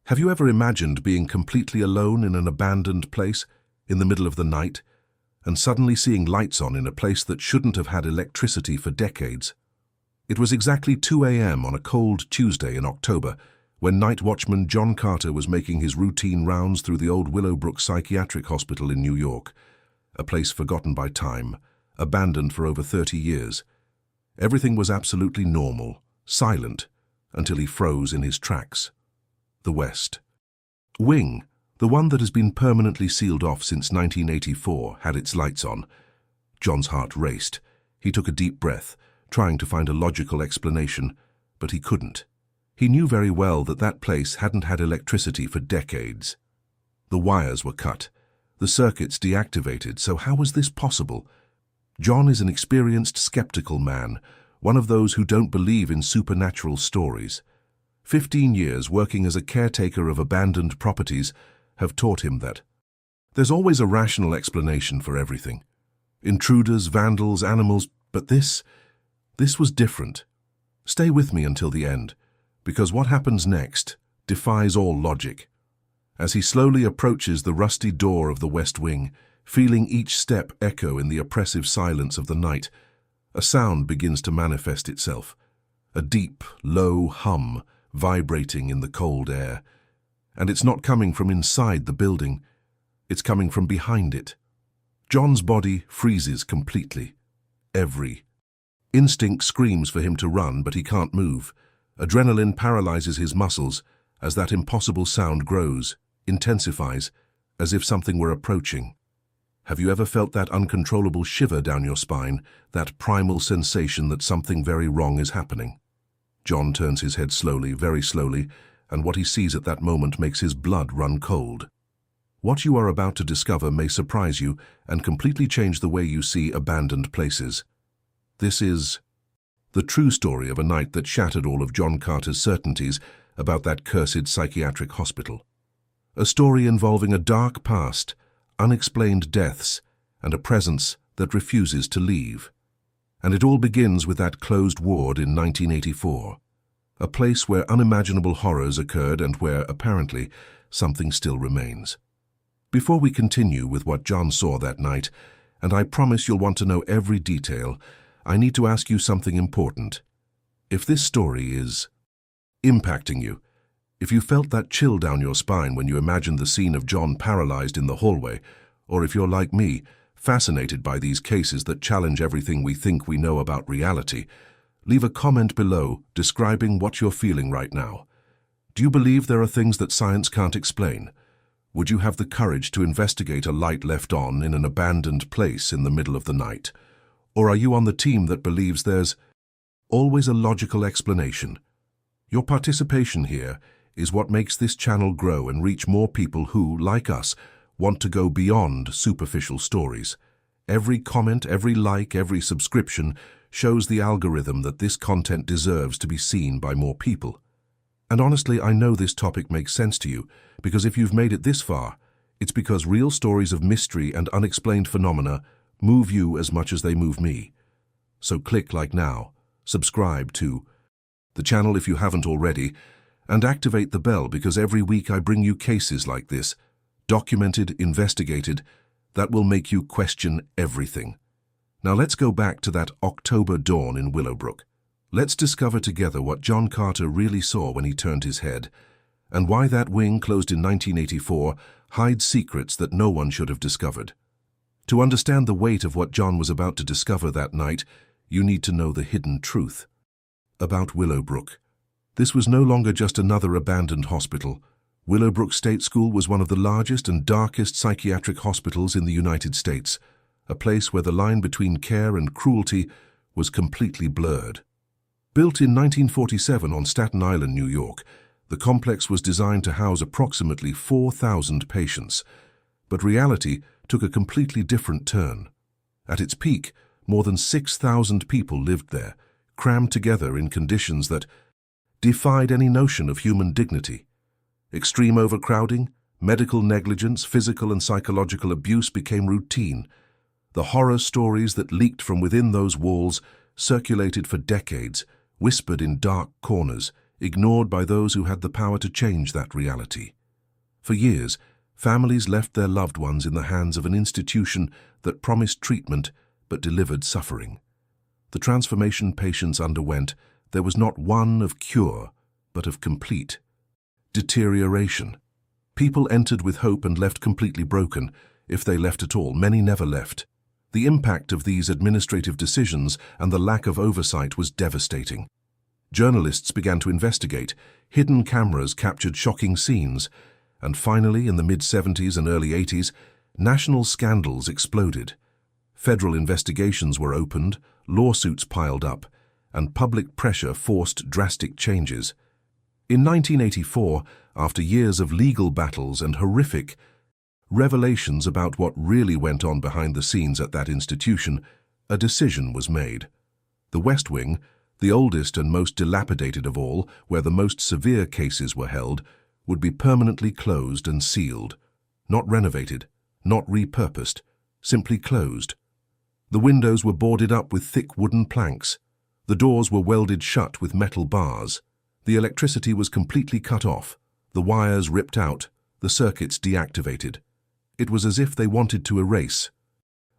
Have you ever imagined being completely alone in an abandoned place, in the middle of the night, and suddenly seeing lights on in a place that shouldn't have had electricity for decades? It was exactly 2 a.m. on a cold Tuesday in October, when night watchman John Carter was making his routine rounds through the old Willowbrook Psychiatric Hospital in New York, a place forgotten by time, abandoned for over 30 years. Everything was absolutely normal, silent, until he froze in his tracks. The West Wing, the one that has been permanently sealed off since 1984, had its lights on. John's heart raced. He took a deep breath, trying to find a logical explanation, but he couldn't. He knew very well that that place hadn't had electricity for decades. The wires were cut, the circuits deactivated, so how was this possible? John is an experienced, skeptical man, one of those who don't believe in supernatural stories. 15 years working as a caretaker of abandoned properties have taught him that there's always a rational explanation for everything. Intruders, vandals, animals, but this was different. Stay with me until the end, because what happens next defies all logic. As he slowly approaches the rusty door of the West Wing, feeling each step echo in the oppressive silence of the night, a sound begins to manifest itself, a deep, low hum vibrating in the cold air. And it's not coming from inside the building, it's coming from behind it. John's body freezes completely. Every instinct screams for him to run, but he can't move. Adrenaline paralyzes his muscles as that impossible sound grows, intensifies, as if something were approaching. Have you ever felt that uncontrollable shiver down your spine, that primal sensation that something very wrong is happening? John turns his head slowly, very slowly, and what he sees at that moment makes his blood run cold. What you are about to discover may surprise you and completely change the way you see abandoned places. This is the true story of a night that shattered all of John Carter's certainties about that cursed psychiatric hospital. A story involving a dark past, unexplained deaths, and a presence that refuses to leave. And it all begins with that closed ward in 1984, a place where unimaginable horrors occurred and where, apparently, something still remains. Before we continue with what John saw that night, and I promise you'll want to know every detail, I need to ask you something important. If this story is impacting you, if you felt that chill down your spine when you imagined the scene of John paralyzed in the hallway, or if you're like me, fascinated by these cases that challenge everything we think we know about reality, leave a comment below describing what you're feeling right now. Do you believe there are things that science can't explain? Would you have the courage to investigate a light left on in an abandoned place in the middle of the night? Or are you on the team that believes there's always a logical explanation? Your participation here is what makes this channel grow and reach more people who, like us, want to go beyond superficial stories. Every comment, every like, every subscription shows the algorithm that this content deserves to be seen by more people. And honestly, I know this topic makes sense to you, because if you've made it this far, it's because real stories of mystery and unexplained phenomena move you as much as they move me. So click like now, subscribe to the channel if you haven't already, and activate the bell because every week I bring you cases like this, documented, investigated, that will make you question everything. Now let's go back to that October dawn in Willowbrook. Let's discover together what John Carter really saw when he turned his head, and why that wing, closed in 1984, hides secrets that no one should have discovered. To understand the weight of what John was about to discover that night, you need to know the hidden truth about Willowbrook. This was no longer just another abandoned hospital. Willowbrook State School was one of the largest and darkest psychiatric hospitals in the United States, a place where the line between care and cruelty was completely blurred. Built in 1947 on Staten Island, New York, the complex was designed to house approximately 4,000 patients. But reality took a completely different turn. At its peak, more than 6,000 people lived there, crammed together in conditions that defied any notion of human dignity. Extreme overcrowding, medical negligence, physical and psychological abuse became routine. The horror stories that leaked from within those walls circulated for decades, whispered in dark corners, ignored by those who had the power to change that reality. For years, families left their loved ones in the hands of an institution that promised treatment but delivered suffering. The transformation patients underwent, there was not one of cure, but of complete deterioration. People entered with hope and left completely broken, if they left at all. Many never left. The impact of these administrative decisions and the lack of oversight was devastating. Journalists began to investigate, hidden cameras captured shocking scenes, and finally, in the mid-70s and early 80s, national scandals exploded. Federal investigations were opened, lawsuits piled up, and public pressure forced drastic changes. In 1984, after years of legal battles and horrific revelations about what really went on behind the scenes at that institution, a decision was made. The West Wing, the oldest and most dilapidated of all, where the most severe cases were held, would be permanently closed and sealed. Not renovated, not repurposed, simply closed. The windows were boarded up with thick wooden planks. The doors were welded shut with metal bars. The electricity was completely cut off, the wires ripped out, the circuits deactivated. It was as if they wanted to erase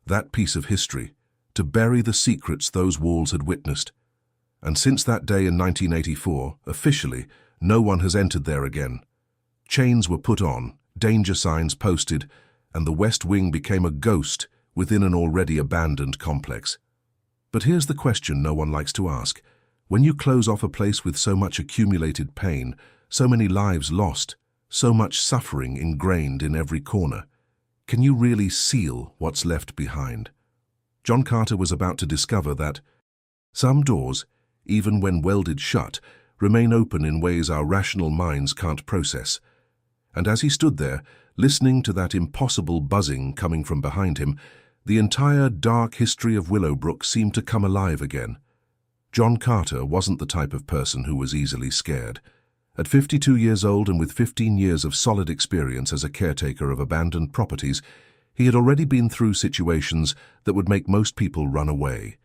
that piece of history, to bury the secrets those walls had witnessed. And since that day in 1984, officially, no one has entered there again. Chains were put on, danger signs posted, and the West Wing became a ghost within an already abandoned complex. But here's the question no one likes to ask. When you close off a place with so much accumulated pain, so many lives lost, so much suffering ingrained in every corner, can you really seal what's left behind? John Carter was about to discover that some doors, even when welded shut, remain open in ways our rational minds can't process. And as he stood there, listening to that impossible buzzing coming from behind him, the entire dark history of Willowbrook seemed to come alive again. John Carter wasn't the type of person who was easily scared. At 52 years old and with 15 years of solid experience as a caretaker of abandoned properties, he had already been through situations that would make most people run away.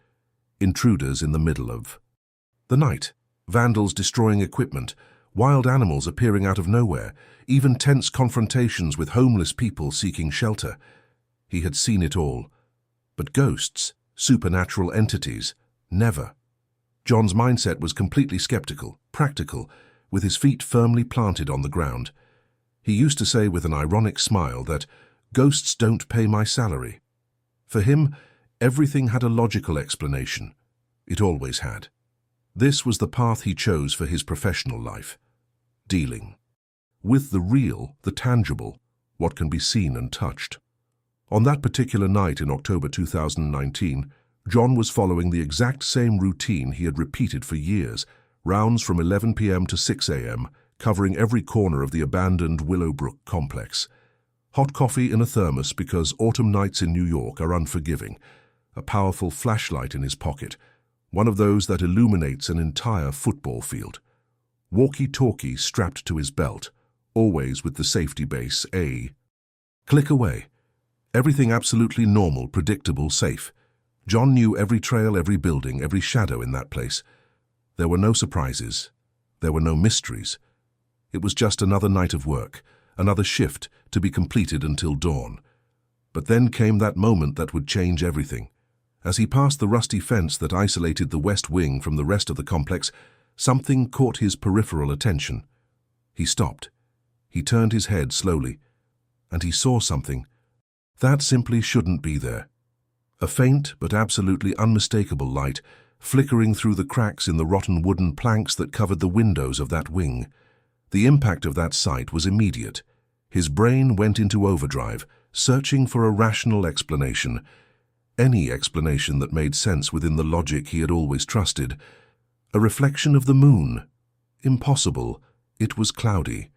Intruders in the middle of the night, vandals destroying equipment, wild animals appearing out of nowhere, even tense confrontations with homeless people seeking shelter. He had seen it all. But ghosts, supernatural entities, never. John's mindset was completely skeptical, practical, with his feet firmly planted on the ground. He used to say with an ironic smile that, "Ghosts don't pay my salary." For him, everything had a logical explanation. It always had. This was the path he chose for his professional life. Dealing with the real, the tangible, what can be seen and touched. On that particular night in October 2019, John was following the exact same routine he had repeated for years, rounds from 11 p.m. to 6 a.m., covering every corner of the abandoned Willowbrook complex. Hot coffee in a thermos because autumn nights in New York are unforgiving, a powerful flashlight in his pocket, one of those that illuminates an entire football field. Walkie-talkie strapped to his belt, always with the safety base a click away. Everything absolutely normal, predictable, safe. John knew every trail, every building, every shadow in that place. There were no surprises. There were no mysteries. It was just another night of work, another shift to be completed until dawn. But then came that moment that would change everything. As he passed the rusty fence that isolated the West Wing from the rest of the complex, something caught his peripheral attention. He stopped. He turned his head slowly, and he saw something that simply shouldn't be there. A faint but absolutely unmistakable light flickering through the cracks in the rotten wooden planks that covered the windows of that wing. The impact of that sight was immediate. His brain went into overdrive, searching for a rational explanation. Any explanation that made sense within the logic he had always trusted. A reflection of the moon. Impossible. It was cloudy.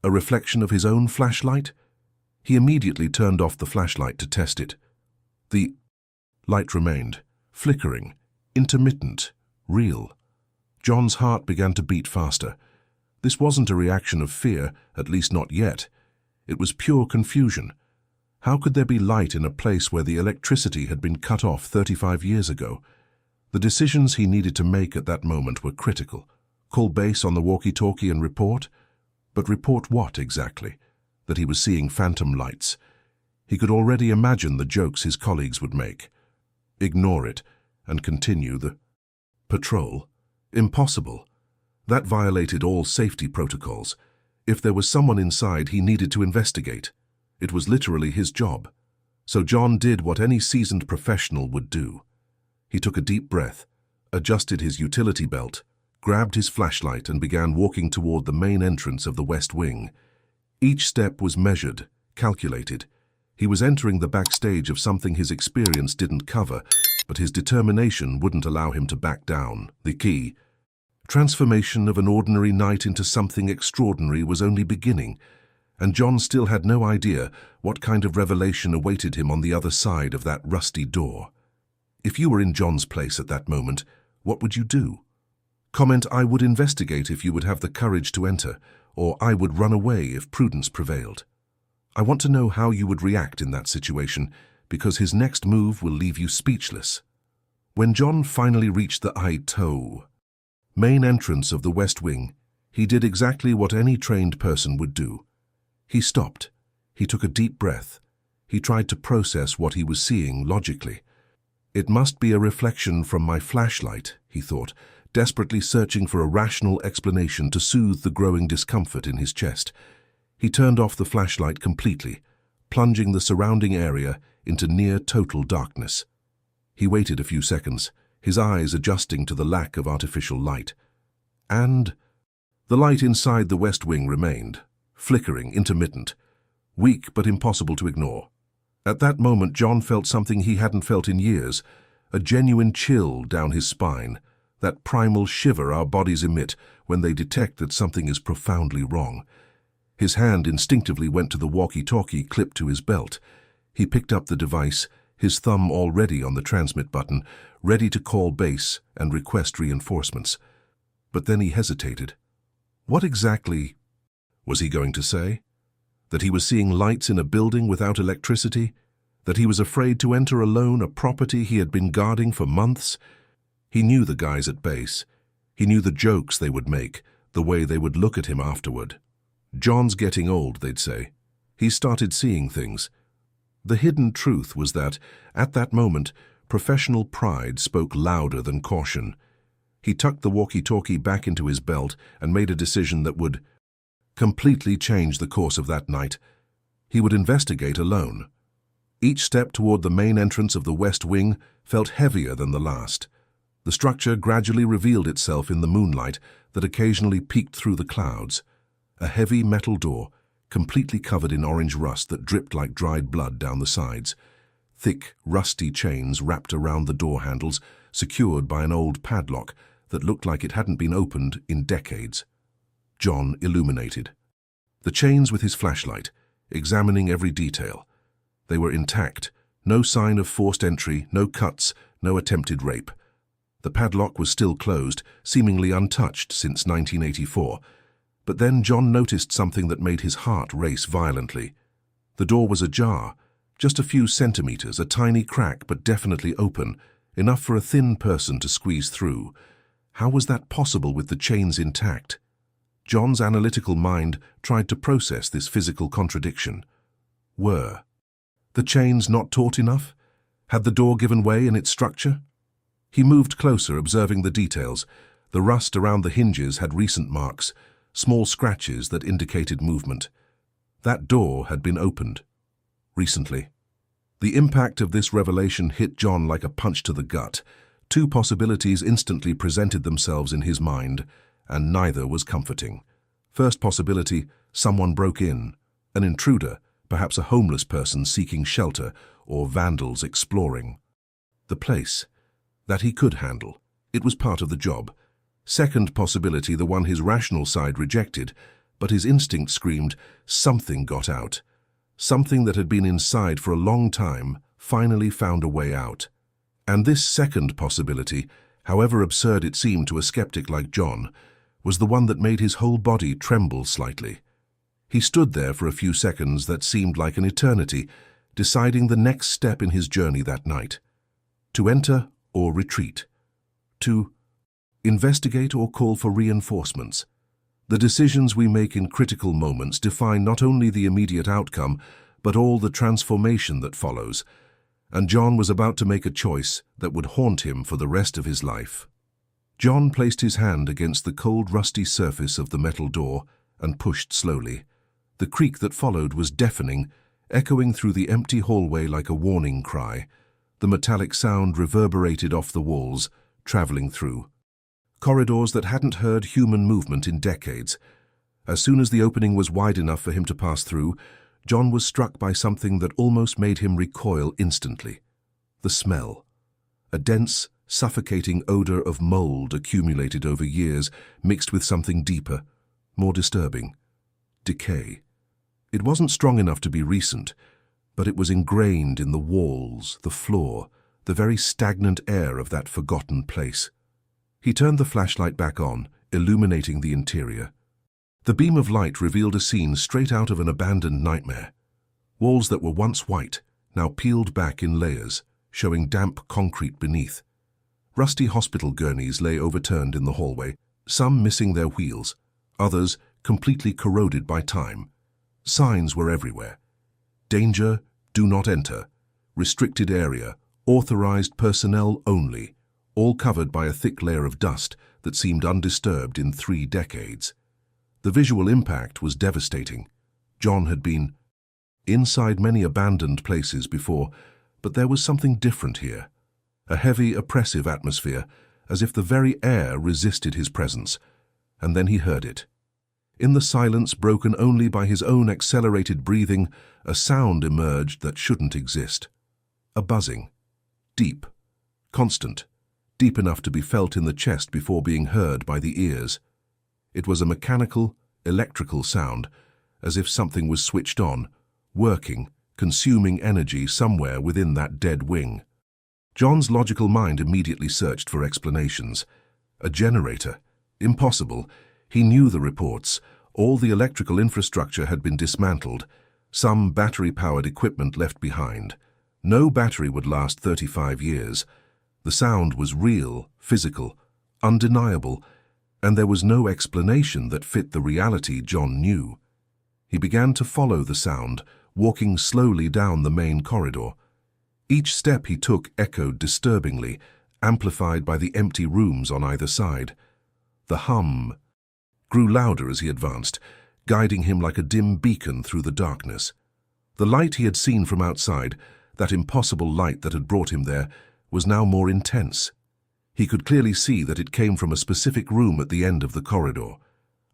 A reflection of his own flashlight? He immediately turned off the flashlight to test it. The light remained, flickering, intermittent, real. John's heart began to beat faster. This wasn't a reaction of fear, at least not yet. It was pure confusion. How could there be light in a place where the electricity had been cut off 35 years ago? The decisions he needed to make at that moment were critical. Call base on the walkie-talkie and report? But report what exactly? That he was seeing phantom lights. He could already imagine the jokes his colleagues would make. Ignore it and continue the patrol? Impossible. That violated all safety protocols. If there was someone inside, he needed to investigate. It was literally his job. So John did what any seasoned professional would do. He took a deep breath, adjusted his utility belt, grabbed his flashlight and began walking toward the main entrance of the West Wing. Each step was measured, calculated. He was entering the backstage of something his experience didn't cover, but his determination wouldn't allow him to back down. The key, transformation of an ordinary night into something extraordinary, was only beginning, and John still had no idea what kind of revelation awaited him on the other side of that rusty door. If you were in John's place at that moment, what would you do? Comment, "I would investigate if you would have the courage to enter," or "I would run away if prudence prevailed." I want to know how you would react in that situation, because his next move will leave you speechless. When John finally reached the main entrance of the West Wing, he did exactly what any trained person would do. He stopped. He took a deep breath. He tried to process what he was seeing logically. It must be a reflection from my flashlight, he thought, desperately searching for a rational explanation to soothe the growing discomfort in his chest. He turned off the flashlight completely, plunging the surrounding area into near total darkness. He waited a few seconds, his eyes adjusting to the lack of artificial light. And the light inside the West Wing remained, flickering, intermittent, weak but impossible to ignore. At that moment, John felt something he hadn't felt in years, a genuine chill down his spine, that primal shiver our bodies emit when they detect that something is profoundly wrong. His hand instinctively went to the walkie-talkie clipped to his belt. He picked up the device, his thumb already on the transmit button, ready to call base and request reinforcements. But then he hesitated. What exactly was he going to say? That he was seeing lights in a building without electricity? That he was afraid to enter alone a property he had been guarding for months? He knew the guys at base. He knew the jokes they would make, the way they would look at him afterward. John's getting old, they'd say. He started seeing things. The hidden truth was that, at that moment, professional pride spoke louder than caution. He tucked the walkie-talkie back into his belt and made a decision that would completely change the course of that night. He would investigate alone. Each step toward the main entrance of the West Wing felt heavier than the last. The structure gradually revealed itself in the moonlight that occasionally peeked through the clouds. A heavy metal door, completely covered in orange rust that dripped like dried blood down the sides. Thick, rusty chains wrapped around the door handles, secured by an old padlock that looked like it hadn't been opened in decades. John illuminated the chains with his flashlight, examining every detail. They were intact, no sign of forced entry, no cuts, no attempted rape. The padlock was still closed, seemingly untouched since 1984. But then John noticed something that made his heart race violently. The door was ajar, just a few centimeters, a tiny crack but definitely open, enough for a thin person to squeeze through. How was that possible with the chains intact? John's analytical mind tried to process this physical contradiction. Were the chains not taut enough? Had the door given way in its structure? He moved closer, observing the details. The rust around the hinges had recent marks, small scratches that indicated movement. That door had been opened recently. The impact of this revelation hit John like a punch to the gut. Two possibilities instantly presented themselves in his mind, and neither was comforting. First possibility, someone broke in. An intruder, perhaps a homeless person seeking shelter, or vandals exploring the place. That he could handle. It was part of the job. Second possibility, the one his rational side rejected, but his instinct screamed, something got out. Something that had been inside for a long time finally found a way out. And this second possibility, however absurd it seemed to a skeptic like John, was the one that made his whole body tremble slightly. He stood there for a few seconds that seemed like an eternity, deciding the next step in his journey that night. To enter or retreat. To Investigate or call for reinforcements. The decisions we make in critical moments define not only the immediate outcome, but all the transformation that follows. And John was about to make a choice that would haunt him for the rest of his life. John placed his hand against the cold, rusty surface of the metal door and pushed slowly. The creak that followed was deafening, echoing through the empty hallway like a warning cry. The metallic sound reverberated off the walls, traveling through corridors that hadn't heard human movement in decades. As soon as the opening was wide enough for him to pass through, John was struck by something that almost made him recoil instantly. The smell. A dense, suffocating odor of mold accumulated over years, mixed with something deeper, more disturbing. Decay. It wasn't strong enough to be recent, but it was ingrained in the walls, the floor, the very stagnant air of that forgotten place. He turned the flashlight back on, illuminating the interior. The beam of light revealed a scene straight out of an abandoned nightmare. Walls that were once white, now peeled back in layers, showing damp concrete beneath. Rusty hospital gurneys lay overturned in the hallway, some missing their wheels, others completely corroded by time. Signs were everywhere. Danger, do not enter. Restricted area, authorized personnel only, all covered by a thick layer of dust that seemed undisturbed in 3 decades. The visual impact was devastating. John had been inside many abandoned places before, but there was something different here. A heavy, oppressive atmosphere, as if the very air resisted his presence. And then he heard it. In the silence broken only by his own accelerated breathing, a sound emerged that shouldn't exist. A buzzing. Deep. Constant. Deep enough to be felt in the chest before being heard by the ears. It was a mechanical, electrical sound, as if something was switched on, working, consuming energy somewhere within that dead wing. John's logical mind immediately searched for explanations. A generator. Impossible. He knew the reports. All the electrical infrastructure had been dismantled. Some battery-powered equipment left behind. No battery would last 35 years. The sound was real, physical, undeniable, and there was no explanation that fit the reality John knew. He began to follow the sound, walking slowly down the main corridor. Each step he took echoed disturbingly, amplified by the empty rooms on either side. The hum grew louder as he advanced, guiding him like a dim beacon through the darkness. The light he had seen from outside, that impossible light that had brought him there, was now more intense. He could clearly see that it came from a specific room at the end of the corridor,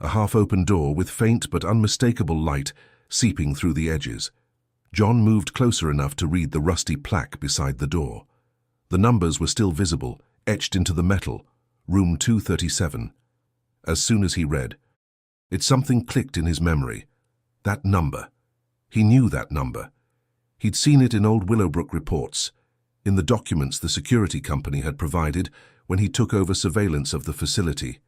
a half-open door with faint but unmistakable light seeping through the edges. John moved closer enough to read the rusty plaque beside the door. The numbers were still visible, etched into the metal, room 237. As soon as he read, something clicked in his memory. That number. He knew that number. He'd seen it in old Willowbrook reports, in the documents the security company had provided when he took over surveillance of the facility.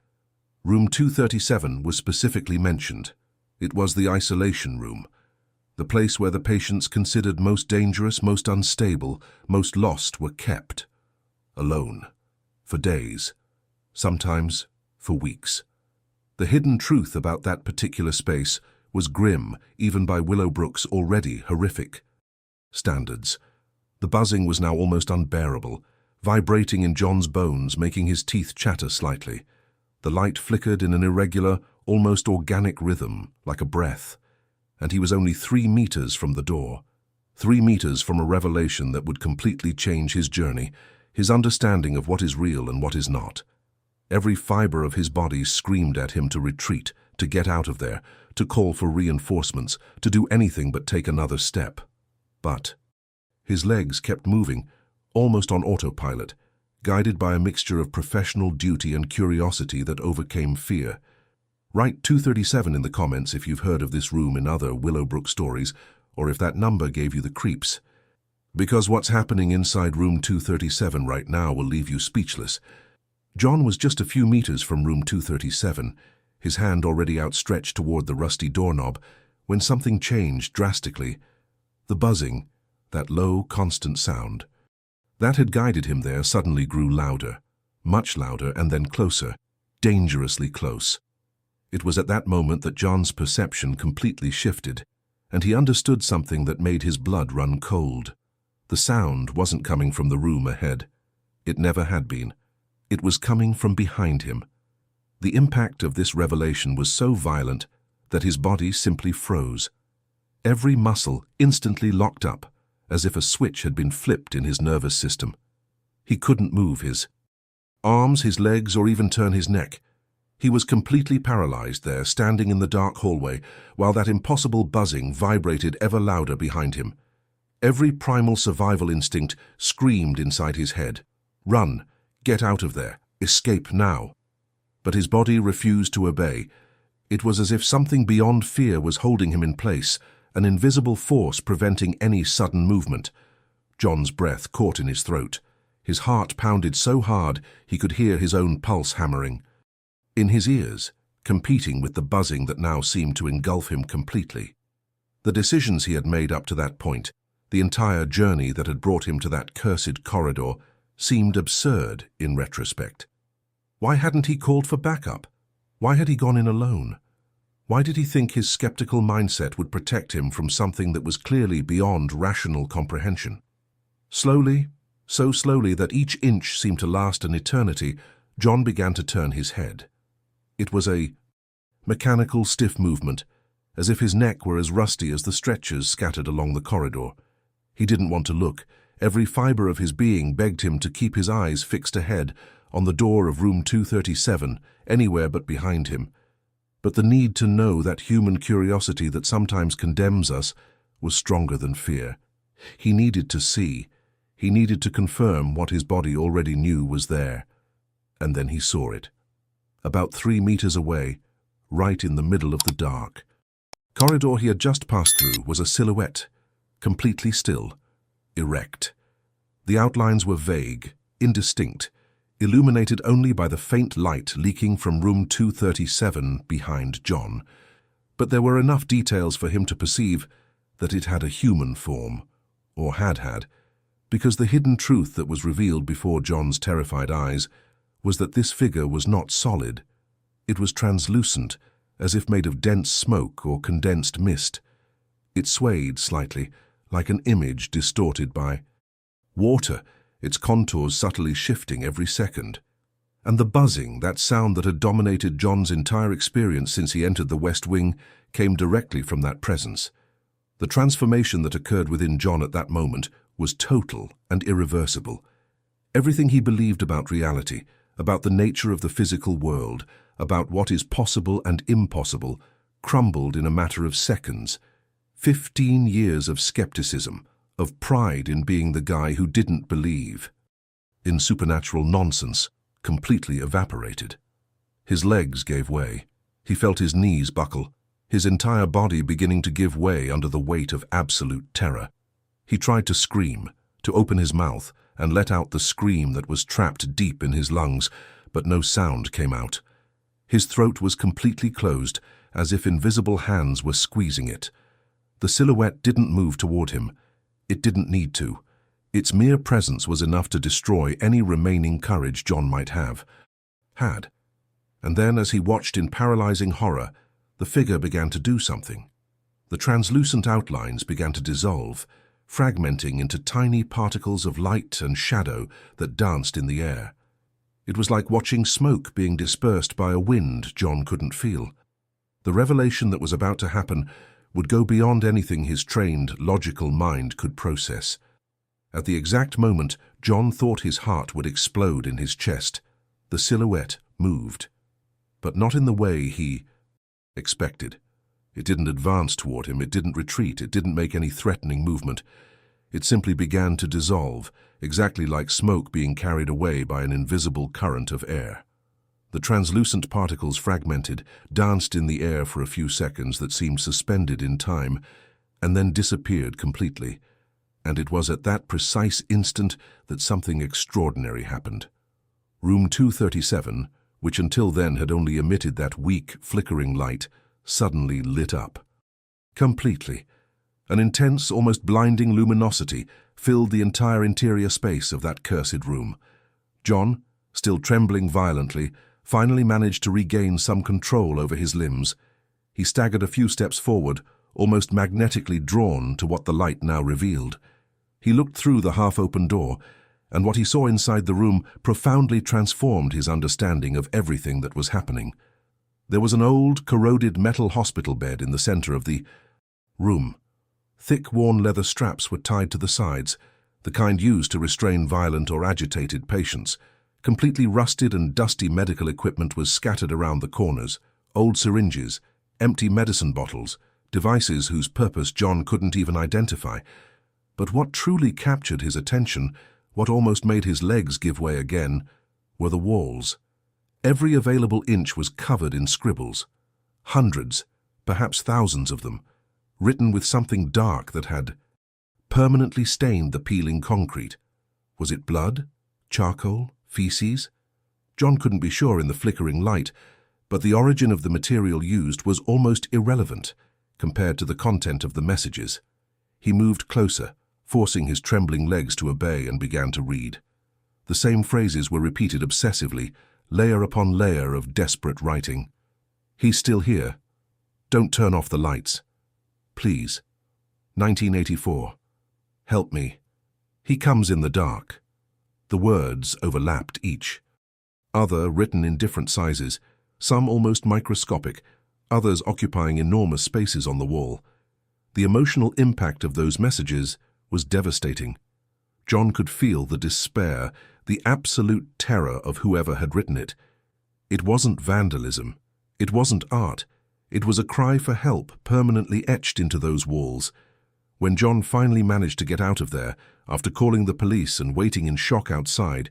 Room 237 was specifically mentioned. It was the isolation room, the place where the patients considered most dangerous, most unstable, most lost were kept. Alone. For days. Sometimes for weeks. The hidden truth about that particular space was grim, even by Willowbrook's already horrific standards. The buzzing was now almost unbearable, vibrating in John's bones, making his teeth chatter slightly. The light flickered in an irregular, almost organic rhythm, like a breath, and he was only 3 meters from the door. 3 meters from a revelation that would completely change his journey, his understanding of what is real and what is not. Every fiber of his body screamed at him to retreat, to get out of there, to call for reinforcements, to do anything but take another step. But his legs kept moving, almost on autopilot, guided by a mixture of professional duty and curiosity that overcame fear. Write 237 in the comments if you've heard of this room in other Willowbrook stories, or if that number gave you the creeps. Because what's happening inside room 237 right now will leave you speechless. John was just a few meters from room 237, his hand already outstretched toward the rusty doorknob, when something changed drastically. The buzzing, that low, constant sound that had guided him there, suddenly grew louder, much louder and then closer, dangerously close. It was at that moment that John's perception completely shifted, and he understood something that made his blood run cold. The sound wasn't coming from the room ahead. It never had been. It was coming from behind him. The impact of this revelation was so violent that his body simply froze. Every muscle instantly locked up, as if a switch had been flipped in his nervous system. He couldn't move his arms, his legs, or even turn his neck. He was completely paralyzed there, standing in the dark hallway, while that impossible buzzing vibrated ever louder behind him. Every primal survival instinct screamed inside his head. Run, get out of there, escape now. But his body refused to obey. It was as if something beyond fear was holding him in place, an invisible force preventing any sudden movement. John's breath caught in his throat. His heart pounded so hard he could hear his own pulse hammering in his ears, competing with the buzzing that now seemed to engulf him completely. The decisions he had made up to that point, the entire journey that had brought him to that cursed corridor, seemed absurd in retrospect. Why hadn't he called for backup? Why had he gone in alone? Why did he think his skeptical mindset would protect him from something that was clearly beyond rational comprehension? Slowly, so slowly that each inch seemed to last an eternity, John began to turn his head. It was a mechanical, stiff movement, as if his neck were as rusty as the stretchers scattered along the corridor. He didn't want to look. Every fiber of his being begged him to keep his eyes fixed ahead, on the door of room 237, anywhere but behind him. But the need to know, that human curiosity that sometimes condemns us, was stronger than fear. He needed to see. He needed to confirm what his body already knew was there. And then he saw it. About 3 meters away, right in the middle of the dark corridor he had just passed through, was a silhouette, completely still, erect. The outlines were vague, indistinct, illuminated only by the faint light leaking from room 237 behind John. But there were enough details for him to perceive that it had a human form, or had had, because the hidden truth that was revealed before John's terrified eyes was that this figure was not solid. It was translucent, as if made of dense smoke or condensed mist. It swayed slightly, like an image distorted by water, its contours subtly shifting every second. And the buzzing, that sound that had dominated John's entire experience since he entered the West Wing, came directly from that presence. The transformation that occurred within John at that moment was total and irreversible. Everything he believed about reality, about the nature of the physical world, about what is possible and impossible, crumbled in a matter of seconds. 15 years of skepticism, of pride in being the guy who didn't believe in supernatural nonsense, completely evaporated. His legs gave way. He felt his knees buckle, his entire body beginning to give way under the weight of absolute terror. He tried to scream, to open his mouth and let out the scream that was trapped deep in his lungs, but no sound came out. His throat was completely closed, as if invisible hands were squeezing it. The silhouette didn't move toward him. It didn't need to. Its mere presence was enough to destroy any remaining courage John might have. Had. And then, as he watched in paralyzing horror, the figure began to do something. The translucent outlines began to dissolve, fragmenting into tiny particles of light and shadow that danced in the air. It was like watching smoke being dispersed by a wind John couldn't feel. The revelation that was about to happen would go beyond anything his trained, logical mind could process. At the exact moment, John thought his heart would explode in his chest. The silhouette moved, but not in the way he expected. It didn't advance toward him, it didn't retreat, it didn't make any threatening movement. It simply began to dissolve, exactly like smoke being carried away by an invisible current of air. The translucent particles fragmented, danced in the air for a few seconds that seemed suspended in time, and then disappeared completely. And it was at that precise instant that something extraordinary happened. Room 237, which until then had only emitted that weak, flickering light, suddenly lit up. Completely. An intense, almost blinding luminosity filled the entire interior space of that cursed room. John, still trembling violently, finally managed to regain some control over his limbs. He staggered a few steps forward, almost magnetically drawn to what the light now revealed. He looked through the half-open door, and what he saw inside the room profoundly transformed his understanding of everything that was happening. There was an old, corroded metal hospital bed in the center of the room. Thick, worn leather straps were tied to the sides, the kind used to restrain violent or agitated patients. Completely rusted and dusty medical equipment was scattered around the corners: old syringes, empty medicine bottles, devices whose purpose John couldn't even identify. But what truly captured his attention, what almost made his legs give way again, were the walls. Every available inch was covered in scribbles. Hundreds, perhaps thousands of them, written with something dark that had permanently stained the peeling concrete. Was it blood? Charcoal? Feces? John couldn't be sure in the flickering light, but the origin of the material used was almost irrelevant compared to the content of the messages. He moved closer, forcing his trembling legs to obey, and began to read. The same phrases were repeated obsessively, layer upon layer of desperate writing. "He's still here. Don't turn off the lights. Please. 1984. Help me. He comes in the dark." The words overlapped each. Other written in different sizes, some almost microscopic, others occupying enormous spaces on the wall. The emotional impact of those messages was devastating. John could feel the despair, the absolute terror of whoever had written it. It wasn't vandalism. It wasn't art. It was a cry for help permanently etched into those walls. When John finally managed to get out of there, after calling the police and waiting in shock outside,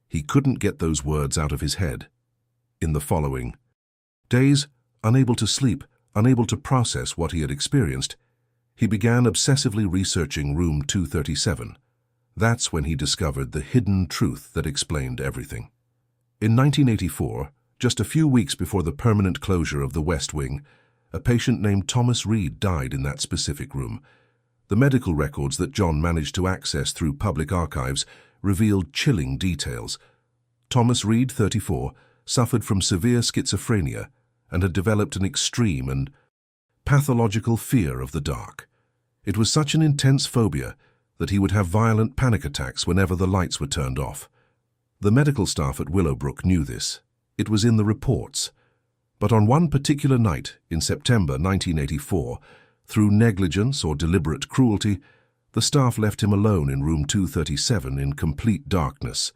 he couldn't get those words out of his head. In the following days, unable to sleep, unable to process what he had experienced, he began obsessively researching room 237. That's when he discovered the hidden truth that explained everything. In 1984, just a few weeks before the permanent closure of the West Wing, a patient named Thomas Reed died in that specific room. The medical records that John managed to access through public archives revealed chilling details. Thomas Reed, 34, suffered from severe schizophrenia and had developed an extreme and pathological fear of the dark. It was such an intense phobia that he would have violent panic attacks whenever the lights were turned off. The medical staff at Willowbrook knew this. It was in the reports. But on one particular night in September 1984, through negligence or deliberate cruelty, the staff left him alone in room 237 in complete darkness.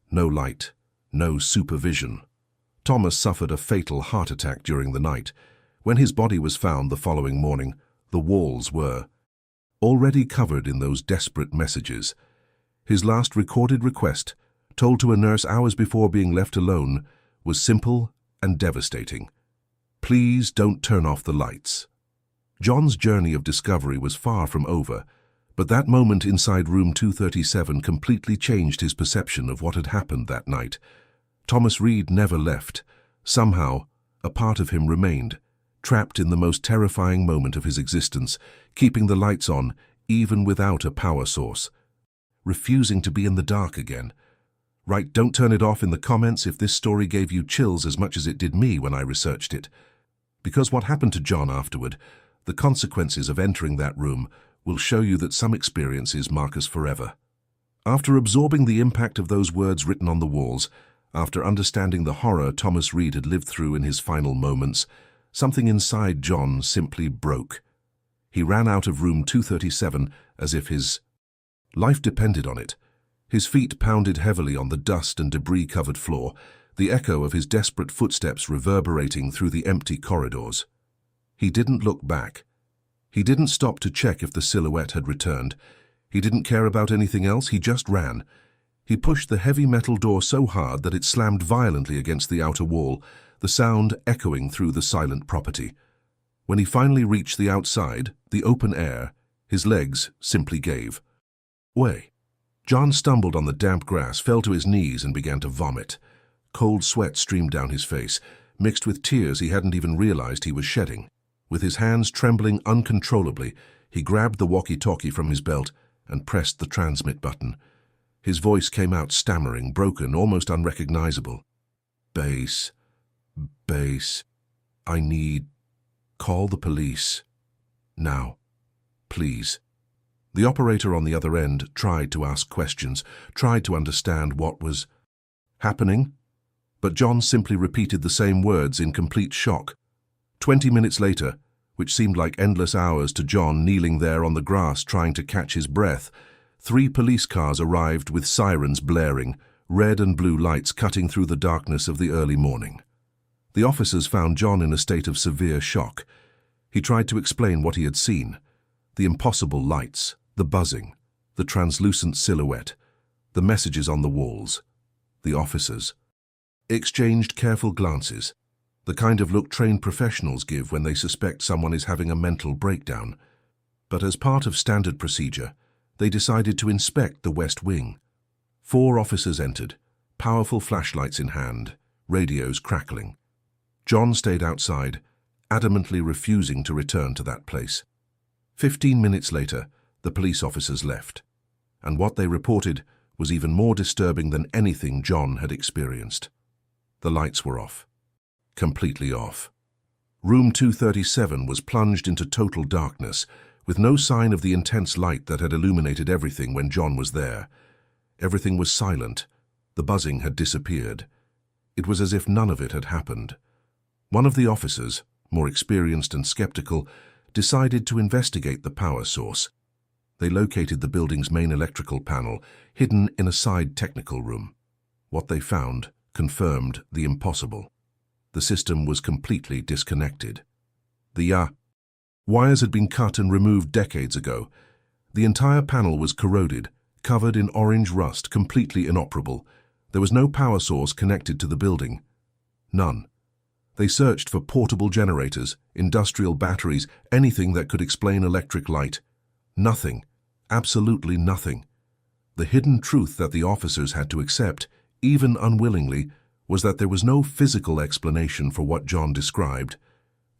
No light, no supervision. Thomas suffered a fatal heart attack during the night. When his body was found the following morning, the walls were already covered in those desperate messages. His last recorded request, told to a nurse hours before being left alone, was simple and devastating. "Please don't turn off the lights." John's journey of discovery was far from over, but that moment inside room 237 completely changed his perception of what had happened that night. Thomas Reed never left. Somehow, a part of him remained, trapped in the most terrifying moment of his existence, keeping the lights on, even without a power source. Refusing to be in the dark again. Write "Don't turn it off" in the comments if this story gave you chills as much as it did me when I researched it. Because what happened to John afterward, the consequences of entering that room, will show you that some experiences mark us forever. After absorbing the impact of those words written on the walls, after understanding the horror Thomas Reed had lived through in his final moments, something inside John simply broke. He ran out of room 237 as if his life depended on it. His feet pounded heavily on the dust and debris-covered floor, the echo of his desperate footsteps reverberating through the empty corridors. He didn't look back. He didn't stop to check if the silhouette had returned. He didn't care about anything else, he just ran. He pushed the heavy metal door so hard that it slammed violently against the outer wall, the sound echoing through the silent property. When he finally reached the outside, the open air, his legs simply gave way. John stumbled on the damp grass, fell to his knees, and began to vomit. Cold sweat streamed down his face, mixed with tears he hadn't even realized he was shedding. With his hands trembling uncontrollably, he grabbed the walkie-talkie from his belt and pressed the transmit button. His voice came out stammering, broken, almost unrecognizable. Base. I need... Call the police. Now. Please. The operator on the other end tried to ask questions, tried to understand what was happening, but John simply repeated the same words in complete shock. 20 minutes later, which seemed like endless hours to John kneeling there on the grass trying to catch his breath, 3 police cars arrived with sirens blaring, red and blue lights cutting through the darkness of the early morning. The officers found John in a state of severe shock. He tried to explain what he had seen: the impossible lights, the buzzing, the translucent silhouette, the messages on the walls. The officers exchanged careful glances, the kind of look trained professionals give when they suspect someone is having a mental breakdown. But as part of standard procedure, they decided to inspect the West Wing. 4 officers entered, powerful flashlights in hand, radios crackling. John stayed outside, adamantly refusing to return to that place. 15 minutes later, the police officers left, and what they reported was even more disturbing than anything John had experienced. The lights were off. Completely off. Room 237 was plunged into total darkness, with no sign of the intense light that had illuminated everything when John was there. Everything was silent. The buzzing had disappeared. It was as if none of it had happened. One of the officers, more experienced and skeptical, decided to investigate the power source. They located the building's main electrical panel, hidden in a side technical room. What they found confirmed the impossible. The system was completely disconnected. The wires had been cut and removed decades ago. The entire panel was corroded, covered in orange rust, completely inoperable. There was no power source connected to the building. None. They searched for portable generators, industrial batteries, anything that could explain electric light. Nothing. Absolutely nothing. The hidden truth that the officers had to accept, even unwillingly, was that there was no physical explanation for what John described.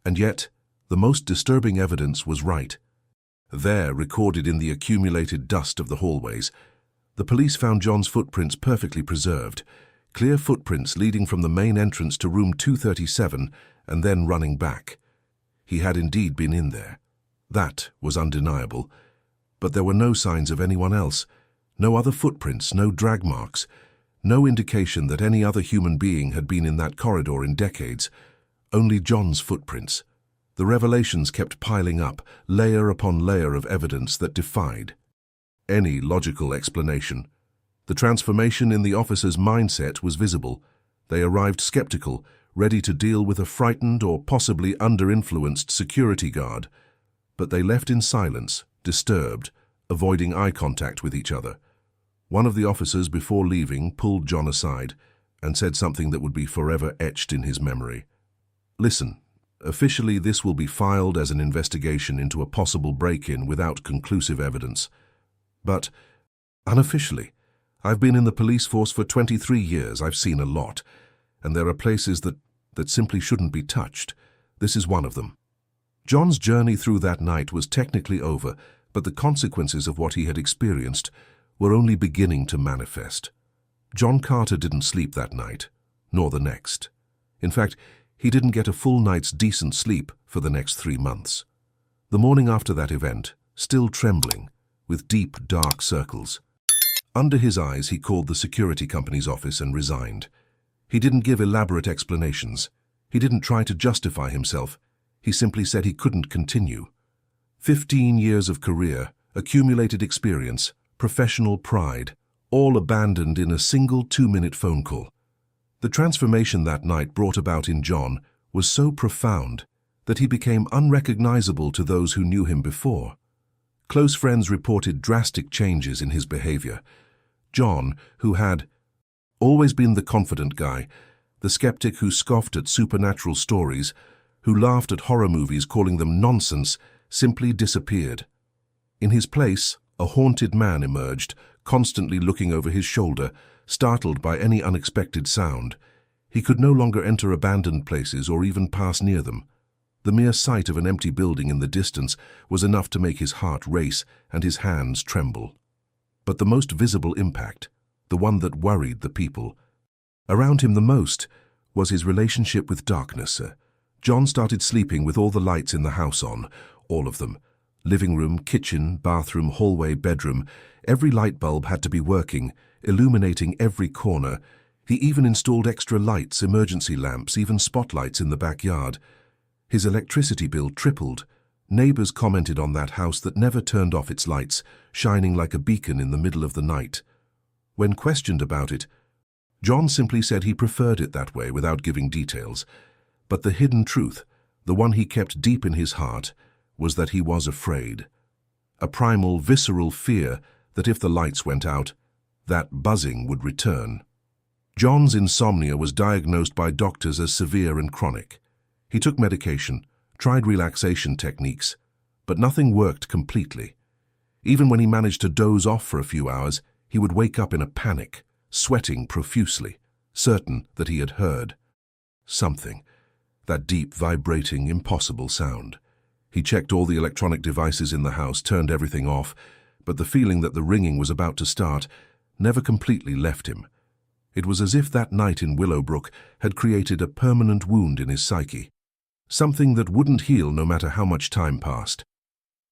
And yet, the most disturbing evidence was right. There, recorded in the accumulated dust of the hallways, the police found John's footprints perfectly preserved, clear footprints leading from the main entrance to room 237 and then running back. He had indeed been in there. That was undeniable. But there were no signs of anyone else, no other footprints, no drag marks, no indication that any other human being had been in that corridor in decades. Only John's footprints. The revelations kept piling up, layer upon layer of evidence that defied any logical explanation. The transformation in the officer's mindset was visible. They arrived skeptical, ready to deal with a frightened or possibly under-influenced security guard. But they left in silence, disturbed, avoiding eye contact with each other. One of the officers, before leaving, pulled John aside and said something that would be forever etched in his memory. "Listen, officially this will be filed as an investigation into a possible break-in without conclusive evidence. But unofficially, I've been in the police force for 23 years. I've seen a lot, and there are places that simply shouldn't be touched. This is one of them." John's journey through that night was technically over, but the consequences of what he had experienced were only beginning to manifest. John Carter didn't sleep that night, nor the next. In fact, he didn't get a full night's decent sleep for the next 3 months. The morning after that event, still trembling, with deep, dark circles. Under his eyes, he called the security company's office and resigned. He didn't give elaborate explanations. He didn't try to justify himself. He simply said he couldn't continue. 15 years of career, accumulated experience, professional pride, all abandoned in a single 2-minute phone call. The transformation that night brought about in John was so profound that he became unrecognizable to those who knew him before. Close friends reported drastic changes in his behavior. John, who had always been the confident guy, the skeptic who scoffed at supernatural stories, who laughed at horror movies calling them nonsense, simply disappeared. In his place, a haunted man emerged, constantly looking over his shoulder, startled by any unexpected sound. He could no longer enter abandoned places or even pass near them. The mere sight of an empty building in the distance was enough to make his heart race and his hands tremble. But the most visible impact, the one that worried the people around him the most, was his relationship with darkness. John started sleeping with all the lights in the house on, all of them. Living room, kitchen, bathroom, hallway, bedroom. Every light bulb had to be working, illuminating every corner. He even installed extra lights, emergency lamps, even spotlights in the backyard. His electricity bill tripled. Neighbors commented on that house that never turned off its lights, shining like a beacon in the middle of the night. When questioned about it, John simply said he preferred it that way without giving details. But the hidden truth, the one he kept deep in his heart, was that he was afraid. A primal, visceral fear that if the lights went out, that buzzing would return. John's insomnia was diagnosed by doctors as severe and chronic. He took medication, tried relaxation techniques, but nothing worked completely. Even when he managed to doze off for a few hours, he would wake up in a panic, sweating profusely, certain that he had heard something, that deep, vibrating, impossible sound. He checked all the electronic devices in the house, turned everything off, but the feeling that the ringing was about to start never completely left him. It was as if that night in Willowbrook had created a permanent wound in his psyche, something that wouldn't heal no matter how much time passed.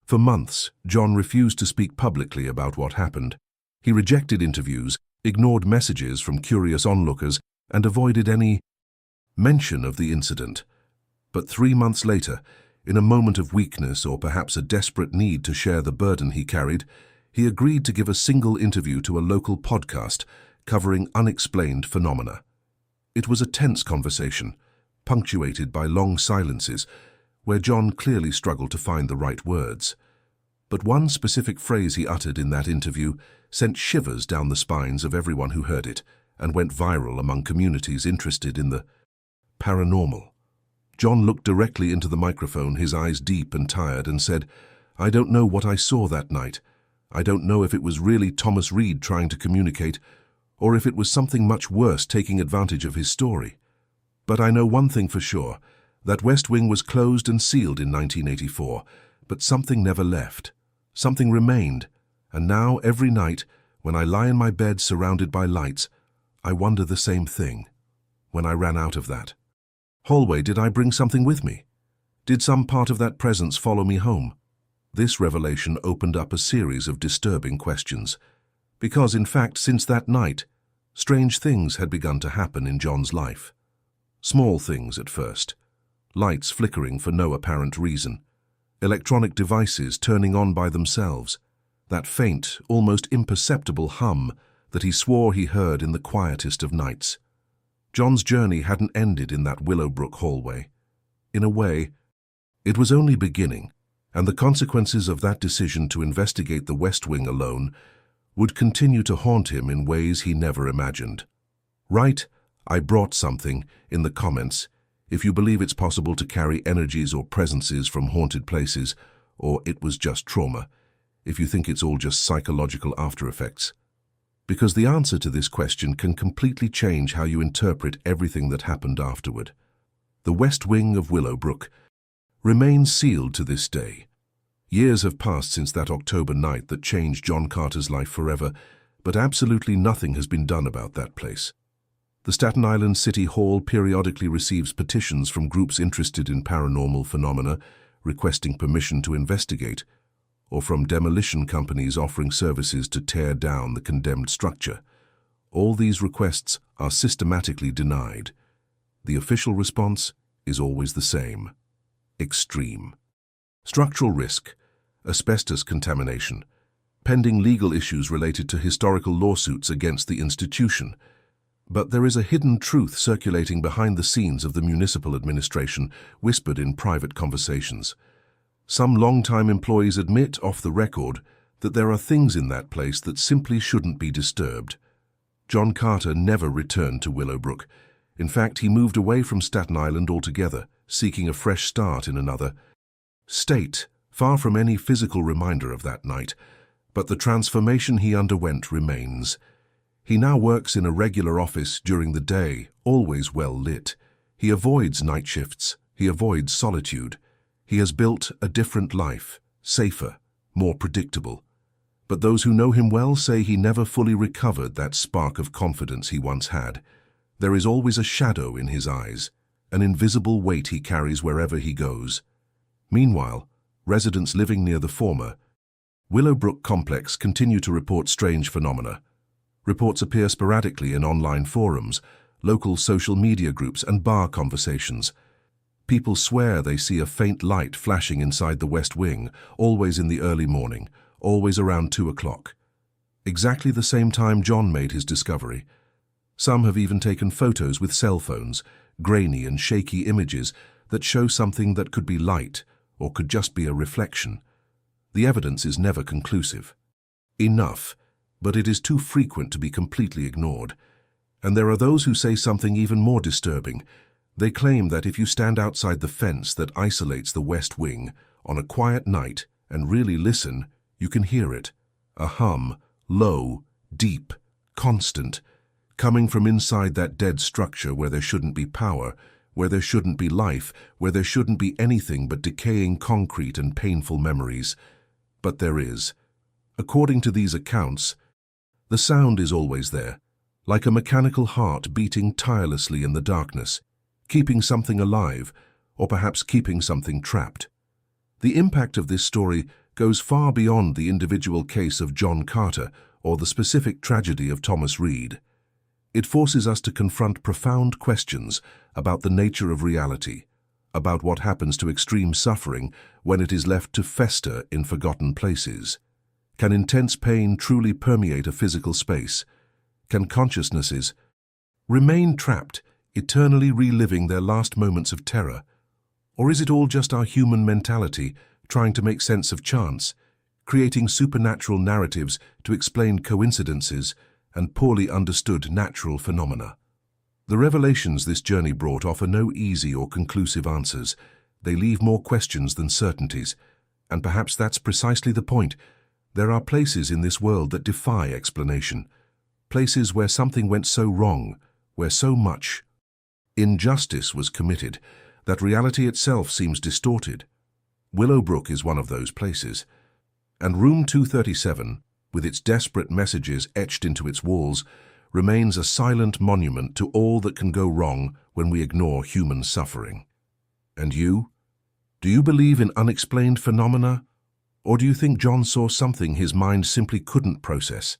For months, John refused to speak publicly about what happened. He rejected interviews, ignored messages from curious onlookers, and avoided any mention of the incident. But 3 months later, in a moment of weakness or perhaps a desperate need to share the burden he carried, he agreed to give a single interview to a local podcast covering unexplained phenomena. It was a tense conversation, punctuated by long silences, where John clearly struggled to find the right words. But one specific phrase he uttered in that interview sent shivers down the spines of everyone who heard it and went viral among communities interested in the paranormal. John looked directly into the microphone, his eyes deep and tired, and said, "I don't know what I saw that night. I don't know if it was really Thomas Reed trying to communicate, or if it was something much worse taking advantage of his story. But I know one thing for sure, that West Wing was closed and sealed in 1984, but something never left. Something remained, and now every night, when I lie in my bed surrounded by lights, I wonder the same thing. When I ran out of that hallway, did I bring something with me? Did some part of that presence follow me home?" This revelation opened up a series of disturbing questions, because in fact, since that night, strange things had begun to happen in John's life. Small things at first. Lights flickering for no apparent reason. Electronic devices turning on by themselves. That faint, almost imperceptible hum that he swore he heard in the quietest of nights. John's journey hadn't ended in that Willowbrook hallway. In a way, it was only beginning, and the consequences of that decision to investigate the West Wing alone would continue to haunt him in ways he never imagined. Write, "I brought something," in the comments if you believe it's possible to carry energies or presences from haunted places, or it was just trauma, if you think it's all just psychological after effects. Because the answer to this question can completely change how you interpret everything that happened afterward. The West Wing of Willowbrook remains sealed to this day. Years have passed since that October night that changed John Carter's life forever, but absolutely nothing has been done about that place. The Staten Island City Hall periodically receives petitions from groups interested in paranormal phenomena requesting permission to investigate, or from demolition companies offering services to tear down the condemned structure. All these requests are systematically denied. The official response is always the same: extreme. Structural risk, asbestos contamination, pending legal issues related to historical lawsuits against the institution. But there is a hidden truth circulating behind the scenes of the municipal administration, whispered in private conversations. Some long-time employees admit off the record that there are things in that place that simply shouldn't be disturbed. John Carter never returned to Willowbrook. In fact, he moved away from Staten Island altogether, seeking a fresh start in another state, far from any physical reminder of that night. But the transformation he underwent remains. He now works in a regular office during the day, always well lit. He avoids night shifts. He avoids solitude. He has built a different life, safer, more predictable. But those who know him well say he never fully recovered that spark of confidence he once had. There is always a shadow in his eyes, an invisible weight he carries wherever he goes. Meanwhile, residents living near the former Willowbrook complex continue to report strange phenomena. Reports appear sporadically in online forums, local social media groups, and bar conversations. People swear they see a faint light flashing inside the West Wing, always in the early morning, always around 2 o'clock. Exactly the same time John made his discovery. Some have even taken photos with cell phones, grainy and shaky images that show something that could be light or could just be a reflection. The evidence is never conclusive. Enough, but it is too frequent to be completely ignored. And there are those who say something even more disturbing. They claim that if you stand outside the fence that isolates the West Wing on a quiet night and really listen, you can hear it. A hum, low, deep, constant, coming from inside that dead structure where there shouldn't be power, where there shouldn't be life, where there shouldn't be anything but decaying concrete and painful memories. But there is. According to these accounts, the sound is always there, like a mechanical heart beating tirelessly in the darkness, keeping something alive, or perhaps keeping something trapped. The impact of this story goes far beyond the individual case of John Carter or the specific tragedy of Thomas Reed. It forces us to confront profound questions about the nature of reality, about what happens to extreme suffering when it is left to fester in forgotten places. Can intense pain truly permeate a physical space? Can consciousnesses remain trapped, eternally reliving their last moments of terror? Or is it all just our human mentality trying to make sense of chance, creating supernatural narratives to explain coincidences and poorly understood natural phenomena? The revelations this journey brought offer no easy or conclusive answers. They leave more questions than certainties, and perhaps that's precisely the point. There are places in this world that defy explanation, places where something went so wrong, where so much injustice was committed, that reality itself seems distorted. Willowbrook is one of those places, and Room 237, with its desperate messages etched into its walls, remains a silent monument to all that can go wrong when we ignore human suffering. And you? Do you believe in unexplained phenomena? Or do you think John saw something his mind simply couldn't process?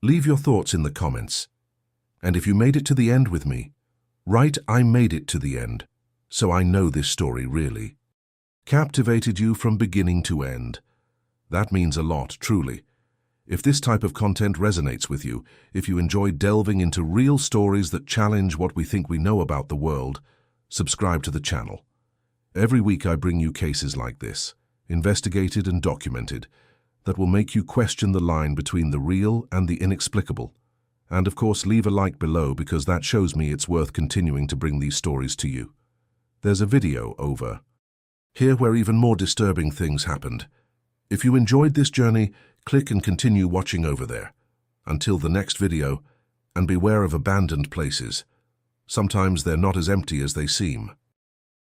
Leave your thoughts in the comments. And if you made it to the end with me, write "I made it to the end," so I know this story really captivated you from beginning to end. That means a lot, truly. If this type of content resonates with you, if you enjoy delving into real stories that challenge what we think we know about the world, subscribe to the channel. Every week I bring you cases like this, investigated and documented, that will make you question the line between the real and the inexplicable. And of course, leave a like below because that shows me it's worth continuing to bring these stories to you. There's a video over here where even more disturbing things happened. If you enjoyed this journey, click and continue watching over there. Until the next video, and beware of abandoned places. Sometimes they're not as empty as they seem.